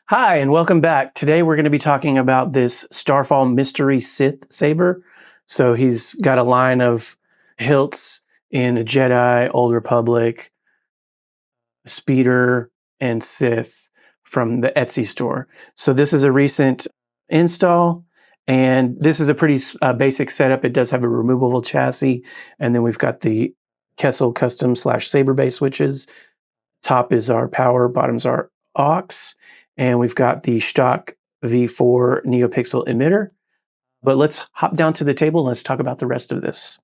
Hi, and welcome back. Today we're going to be talking about this Starfall Mystery Sith Saber. So he's got a line of hilts in a Jedi, Old Republic, Speeder, and Sith from the Etsy store. So this is a recent install, and this is a pretty basic setup. It does have a removable chassis, and then we've got the Kessel custom / Saberbay switches. Top is our power, bottom's our aux. And we've got the Shtok V4 NeoPixel emitter. But let's hop down to the table and let's talk about the rest of this.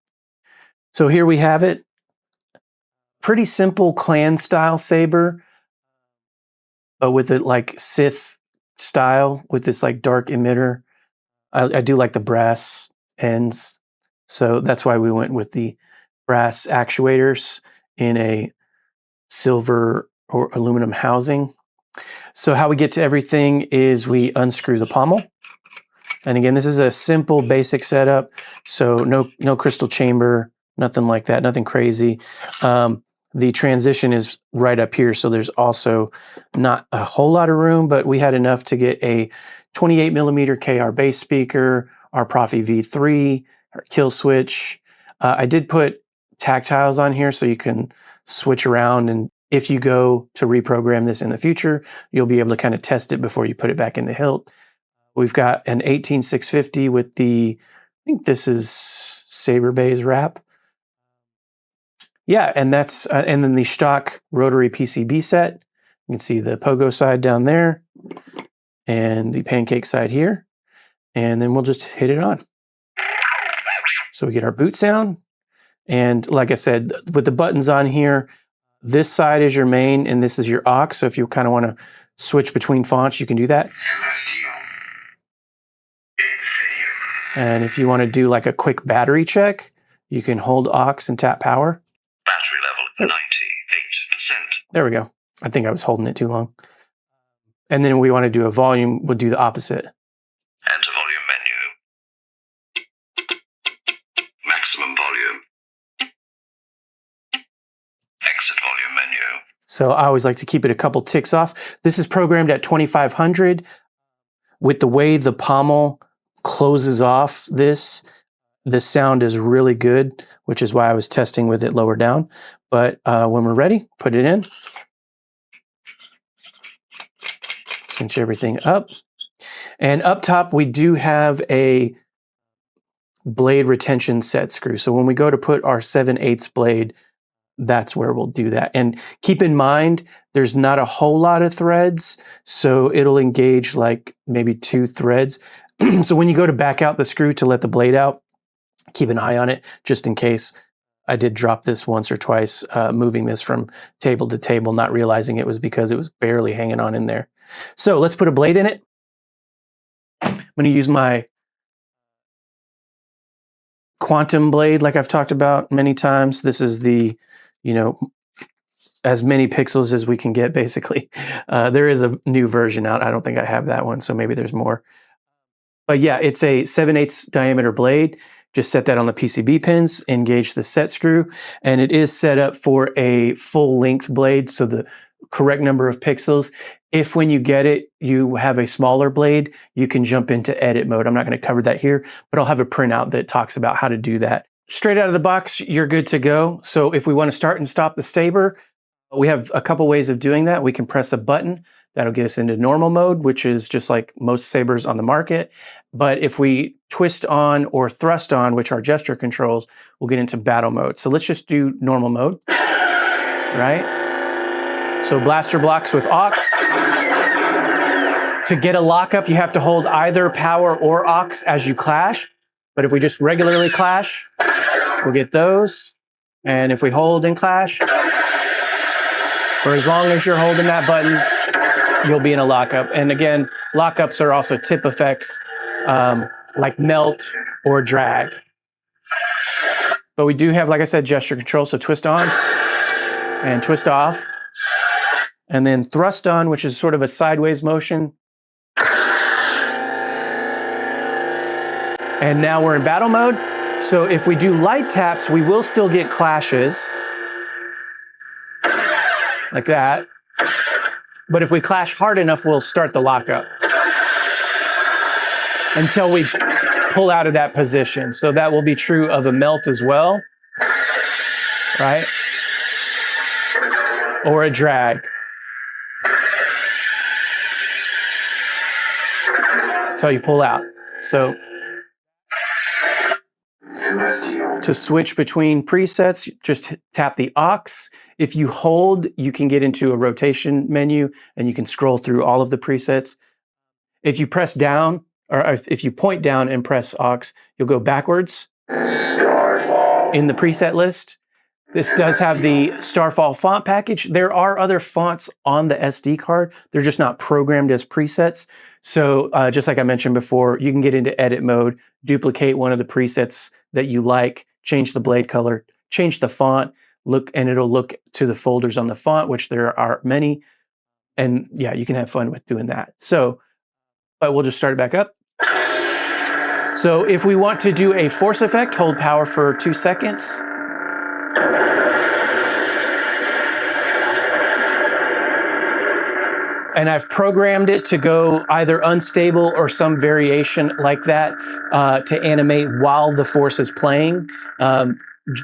So here we have it. Pretty simple clan style saber, but with it like Sith style with this like dark emitter. I do like the brass ends. So that's why we went with the brass actuators in a silver or aluminum housing. So how we get to everything is we unscrew the pommel. And again, this is a simple basic setup. So no crystal chamber, nothing like that, nothing crazy. The transition is right up here. So there's also not a whole lot of room, but we had enough to get a 28mm KR bass speaker, our Proffie V3, our kill switch. I did put tactiles on here so you can switch around, and if you go to reprogram this in the future, you'll be able to kind of test it before you put it back in the hilt. We've got an 18650 with the, I think this is Saberbay's wrap. Yeah, and that's, and then the Shtok Rotary PCB set. You can see the pogo side down there and the pancake side here. And then we'll just hit it on. So we get our boot sound. And like I said, with the buttons on here, this side is your main and this is your aux. So if you kind of want to switch between fonts, you can do that. And if you want to do like a quick battery check, you can hold aux and tap power. Battery level 98%. There we go. I think I was holding it too long. And then we want to do a volume, we'll do the opposite. Enter volume menu. Maximum volume. Exit volume menu. So I always like to keep it a couple ticks off. This is programmed at 2500. With the way the pommel closes off this, the sound is really good, which is why I was testing with it lower down. But when we're ready, put it in. Cinch everything up. And up top, we do have a blade retention set screw. So when we go to put our 7/8 blade, that's where we'll do that. And keep in mind, there's not a whole lot of threads, so it'll engage like maybe 2 threads. So when you go to back out the screw to let the blade out, keep an eye on it just in case. I did drop this once or twice, moving this from table to table, not realizing it was because it was barely hanging on in there. So let's put a blade in it. I'm going to use my quantum blade like I've talked about many times. This is the, as many pixels as we can get, basically. There is a new version out. I don't think I have that one, so maybe there's more. But yeah, it's a 7/8 diameter blade. Just set that on the PCB pins, engage the set screw, and it is set up for a full length blade, so the correct number of pixels. If when you get it, you have a smaller blade, you can jump into edit mode. I'm not going to cover that here, but I'll have a printout that talks about how to do that. Straight out of the box, you're good to go. So if we want to start and stop the saber, we have a couple ways of doing that. We can press a button. That'll get us into normal mode, which is just like most sabers on the market. But if we twist on or thrust on, which are gesture controls, we'll get into battle mode. So let's just do normal mode, right? So blaster blocks with aux. To get a lockup, you have to hold either power or aux as you clash. But if we just regularly clash, we'll get those. And if we hold and clash, for as long as you're holding that button, you'll be in a lockup. And again, lockups are also tip effects like melt or drag. But we do have, like I said, gesture control. So twist on and twist off. And then thrust on, which is sort of a sideways motion. And now we're in battle mode. So if we do light taps, we will still get clashes. Like that. But if we clash hard enough, we'll start the lockup until we pull out of that position. So that will be true of a melt as well, right? Or a drag. Until you pull out. So to switch between presets, just tap the aux. If you hold, you can get into a rotation menu and you can scroll through all of the presets. If you press down, or if you point down and press aux, you'll go backwards in the preset list. This does have the Starfall font package. There are other fonts on the SD card. They're just not programmed as presets. So just like I mentioned before, you can get into edit mode, duplicate one of the presets that you like, change the blade color, change the font, and it'll look to the folders on the font, which there are many. And yeah, you can have fun with doing that. So, but we'll just start it back up. So if we want to do a force effect, hold power for 2 seconds. And I've programmed it to go either unstable or some variation like that to animate while the force is playing.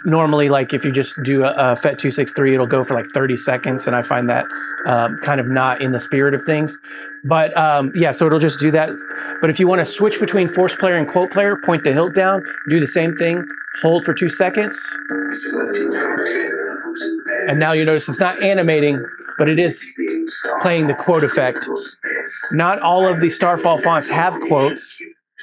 Normally, like if you just do a FET 263, it'll go for like 30 seconds, and I find that kind of not in the spirit of things. But yeah, so it'll just do that. But if you want to switch between force player and quote player, point the hilt down, do the same thing, hold for 2 seconds. And now you notice it's not animating, but it is playing the quote effect. Not all of the Starfall fonts have quotes,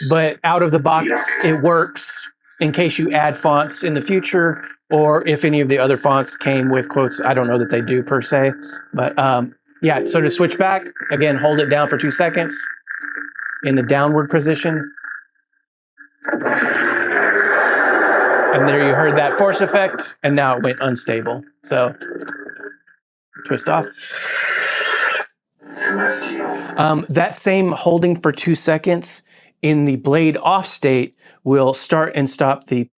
but out of the box, it works in case you add fonts in the future, or if any of the other fonts came with quotes. I don't know that they do per se, but yeah, so to switch back, again, hold it down for 2 seconds in the downward position. And there you heard that force effect, and now it went unstable. So twist off. That same holding for 2 seconds in the blade off state will start and stop the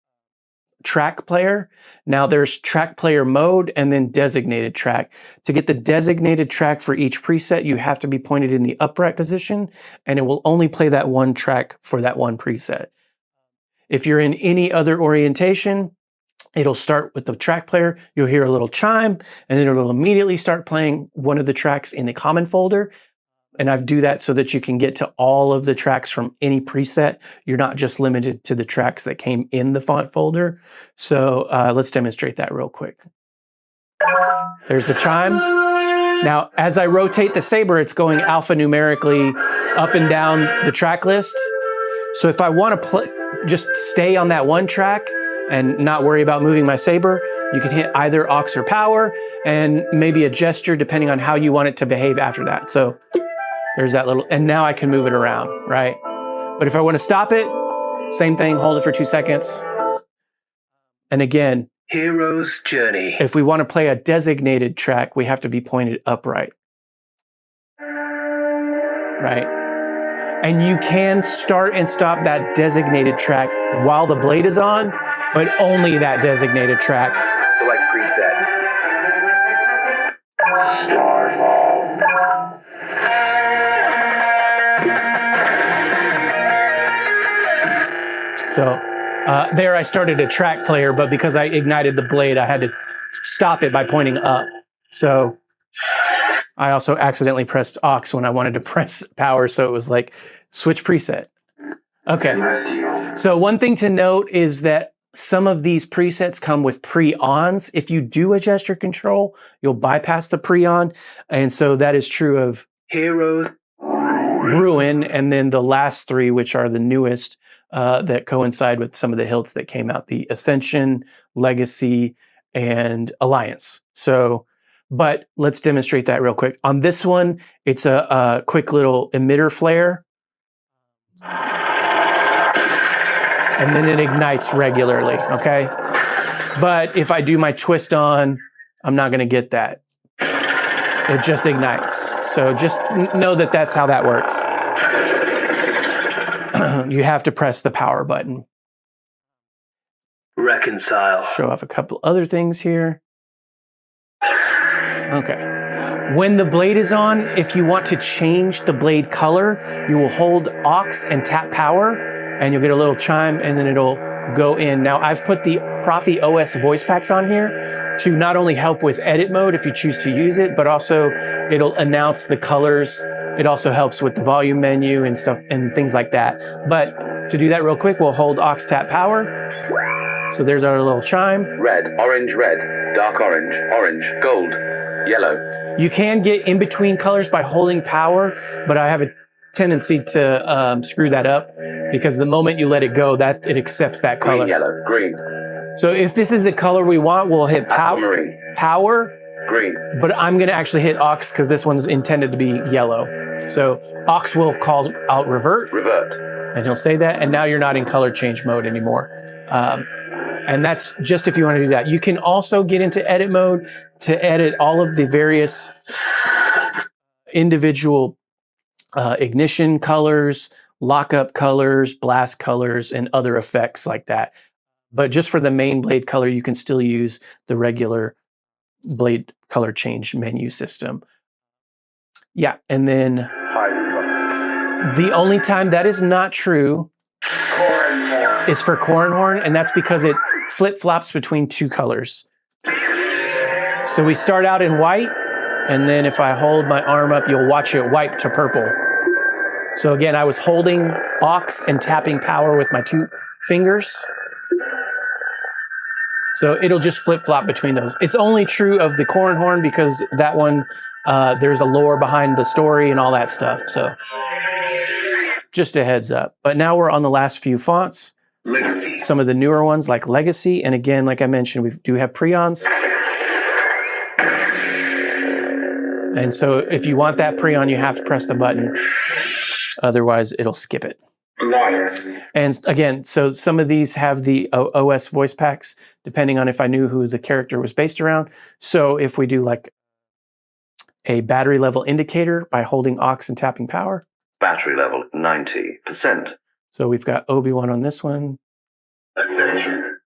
track player. Now there's track player mode and then designated track. To get the designated track for each preset, you have to be pointed in the upright position, and it will only play that one track for that one preset. If you're in any other orientation, it'll start with the track player. You'll hear a little chime, and then it'll immediately start playing one of the tracks in the common folder. And I do that so that you can get to all of the tracks from any preset. You're not just limited to the tracks that came in the font folder. So let's demonstrate that real quick. There's the chime. Now, as I rotate the saber, it's going alphanumerically up and down the track list. So if I want to just stay on that one track and not worry about moving my saber, you can hit either aux or power and maybe a gesture depending on how you want it to behave after that. So there's that little, and now I can move it around, right? But if I want to stop it, same thing, hold it for 2 seconds. And again, Hero's Journey. If we want to play a designated track, we have to be pointed upright, right? And you can start and stop that designated track while the blade is on, but only that designated track. Select preset. So there I started a track player, but because I ignited the blade, I had to stop it by pointing up. So I also accidentally pressed aux when I wanted to press power, so it was like switch preset. Okay, so one thing to note is that some of these presets come with pre-ons. If you do a gesture control, you'll bypass the pre-on, and so that is true of Hero, Ruin, and then the last three, which are the newest, that coincide with some of the hilts that came out, the Ascension, Legacy, and Alliance. So, but let's demonstrate that real quick. On this one, it's a quick little emitter flare. And then it ignites regularly, okay? But if I do my twist on, I'm not gonna get that. It just ignites. So just know that that's how that works. You have to press the power button. reconcile. Show off a couple other things here. Okay. When the blade is on, if you want to change the blade color, you will hold aux and tap power, and you'll get a little chime, and then it'll go in. Now, I've put the Proffie OS voice packs on here to not only help with edit mode if you choose to use it, but also it'll announce the colors. It also helps with the volume menu and stuff and things like that. But to do that real quick, we'll hold aux tap power. So there's our little chime. Red, orange, dark orange, orange, gold, yellow. You can get in between colors by holding power, but I have a tendency to screw that up because the moment you let it go, that it accepts that color. Green, yellow, green. So if this is the color we want, we'll hit power, green. but I'm gonna actually hit aux because this one's intended to be yellow. So aux will call out revert, and he'll say that, and now you're not in color change mode anymore. And that's just if you want to do that. You can also get into edit mode to edit all of the various individual ignition colors, lockup colors, blast colors, and other effects like that. But just for the main blade color, you can still use the regular blade color change menu system. Yeah, and then the only time that is not true is for Corn Horn, and that's because it flip-flops between two colors. So we start out in white, and then if I hold my arm up, you'll watch it wipe to purple. So again, I was holding aux and tapping power with my two fingers. So it'll just flip-flop between those. It's only true of the Corn Horn because that one, there's a lore behind the story and all that stuff. So just a heads up. But now we're on the last few fonts. Legacy. Some of the newer ones like Legacy. And again, like I mentioned, we do have preons. And so if you want that preon, you have to press the button. Otherwise, it'll skip it. Alliance. And again, so some of these have the OS voice packs, depending on if I knew who the character was based around. So if we do like a battery level indicator by holding aux and tapping power. Battery level 90%. So we've got Obi-Wan on this one. Ascension.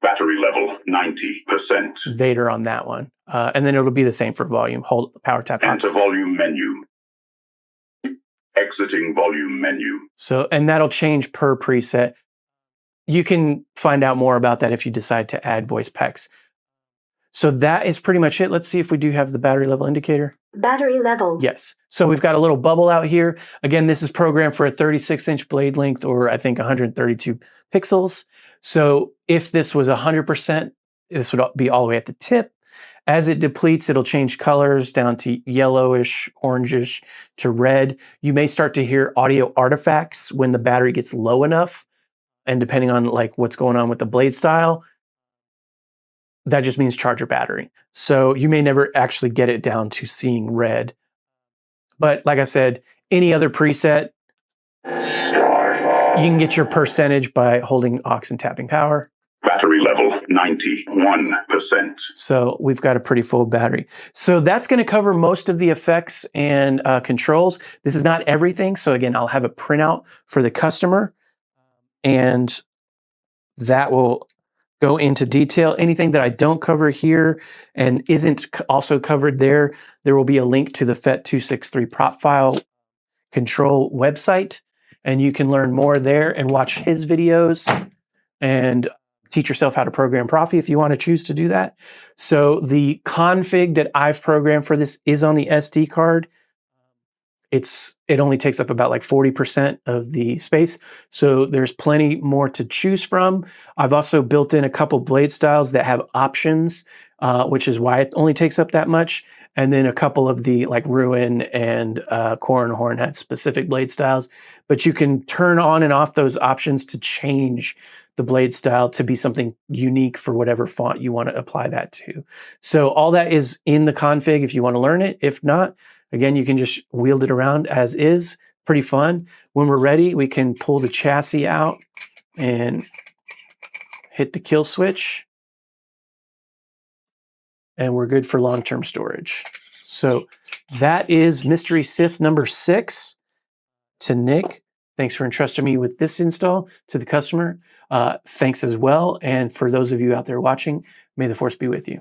Battery level 90%. Vader on that one. And then it'll be the same for volume. Hold power tap aux. Enter volume menu. Exiting volume menu. So, and that'll change per preset. You can find out more about that if you decide to add voice packs. So that is pretty much it. Let's see if we do have the battery level indicator. Battery level. Yes. So we've got a little bubble out here. Again, this is programmed for a 36-inch blade length, or I think 132 pixels. So if this was 100%, this would be all the way at the tip. As it depletes, it'll change colors down to yellowish, orangish to red. You may start to hear audio artifacts when the battery gets low enough. And depending on like what's going on with the blade style, that just means charger battery. So you may never actually get it down to seeing red. But like I said, any other preset, you can get your percentage by holding aux and tapping power. Battery level 91%. So we've got a pretty full battery. So that's going to cover most of the effects and controls. This is not everything. So again, I'll have a printout for the customer, and that will go into detail. Anything that I don't cover here and isn't also covered there, there will be a link to the FET263 prop file control website, and you can learn more there and watch his videos and teach yourself how to program Proffie if you want to choose to do that. So the config that I've programmed for this is on the SD card. It only takes up about like 40% of the space. So there's plenty more to choose from. I've also built in a couple blade styles that have options, which is why it only takes up that much. And then a couple of the like Ruin and Corn Horn had specific blade styles. But you can turn on and off those options to change the blade style to be something unique for whatever font you want to apply that to. So all that is in the config if you want to learn it. If not, again, you can just wield it around as is. Pretty fun. When we're ready, we can pull the chassis out and hit the kill switch. And we're good for long-term storage. So that is Mystery Sith number 6. To Nick, thanks for entrusting me with this install. To the customer, thanks as well. And for those of you out there watching, may the Force be with you.